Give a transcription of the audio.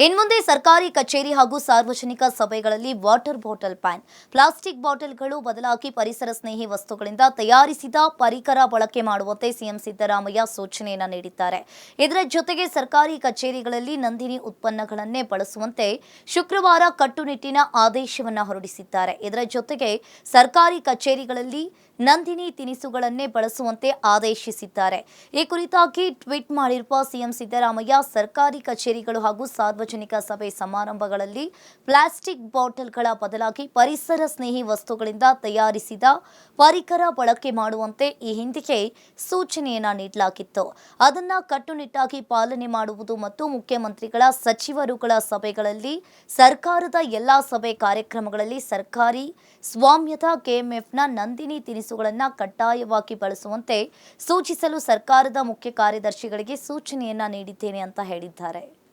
ಇನ್ಮುಂದೆ ಸರ್ಕಾರಿ ಕಚೇರಿ ಹಾಗೂ ಸಾರ್ವಜನಿಕ ಸಭೆಗಳಲ್ಲಿ ವಾಟರ್ ಬಾಟಲ್ ಪ್ಯಾನ್, ಪ್ಲಾಸ್ಟಿಕ್ ಬಾಟಲ್ಗಳು ಬದಲಾಗಿ ಪರಿಸರ ಸ್ನೇಹಿ ವಸ್ತುಗಳಿಂದ ತಯಾರಿಸಿದ ಪರಿಕರ ಬಳಕೆ ಮಾಡುವಂತೆ ಸಿಎಂ ಸಿದ್ದರಾಮಯ್ಯ ಸೂಚನೆಯನ್ನು ನೀಡಿದ್ದಾರೆ. ಇದರ ಜೊತೆಗೆ ಸರ್ಕಾರಿ ಕಚೇರಿಗಳಲ್ಲಿ ನಂದಿನಿ ಉತ್ಪನ್ನಗಳನ್ನೇ ಬಳಸುವಂತೆ ಶುಕ್ರವಾರ ಕಟ್ಟುನಿಟ್ಟಿನ ಆದೇಶವನ್ನು ಹೊರಡಿಸಿದ್ದಾರೆ. ಇದರ ಜೊತೆಗೆ ಸರ್ಕಾರಿ ಕಚೇರಿಗಳಲ್ಲಿ ನಂದಿನಿ ತಿನಿಸುಗಳನ್ನೇ ಬಳಸುವಂತೆ ಆದೇಶಿಸಿದ್ದಾರೆ. ಈ ಕುರಿತಾಗಿ ಟ್ವೀಟ್ ಮಾಡಿರುವ ಸಿಎಂ ಸಿದ್ದರಾಮಯ್ಯ, ಸರ್ಕಾರಿ ಕಚೇರಿಗಳು ಹಾಗೂ ಸಾರ್ವಜನಿಕ ಸಭೆ ಸಮಾರಂಭಗಳಲ್ಲಿ ಪ್ಲಾಸ್ಟಿಕ್ ಬಾಟಲ್ಗಳ ಬದಲಾಗಿ ಪರಿಸರ ಸ್ನೇಹಿ ವಸ್ತುಗಳಿಂದ ತಯಾರಿಸಿದ ಪರಿಕರ ಬಳಕೆ ಮಾಡುವಂತೆ ಈ ಹಿಂದೆಯೇ ಸೂಚನೆಯನ್ನ ನೀಡಲಾಗಿತ್ತು. ಅದನ್ನ ಕಟ್ಟುನಿಟ್ಟಾಗಿ ಪಾಲನೆ ಮಾಡುವುದು ಮತ್ತು ಮುಖ್ಯಮಂತ್ರಿಗಳ ಸಚಿವರುಗಳ ಸಭೆಗಳಲ್ಲಿ, ಸರ್ಕಾರದ ಎಲ್ಲಾ ಸಭೆ ಕಾರ್ಯಕ್ರಮಗಳಲ್ಲಿ ಸರ್ಕಾರಿ ಸ್ವಾಮ್ಯದ ಕೆಎಂಎಫ್ನ ನಂದಿನಿ ತಿನಿಸುಗಳನ್ನು ಕಡ್ಡಾಯವಾಗಿ ಬಳಸುವಂತೆ ಸೂಚಿಸಲು ಸರ್ಕಾರದ ಮುಖ್ಯ ಕಾರ್ಯದರ್ಶಿಗಳಿಗೆ ಸೂಚನೆಯನ್ನ ನೀಡಿದ್ದೇನೆ ಅಂತ ಹೇಳಿದ್ದಾರೆ.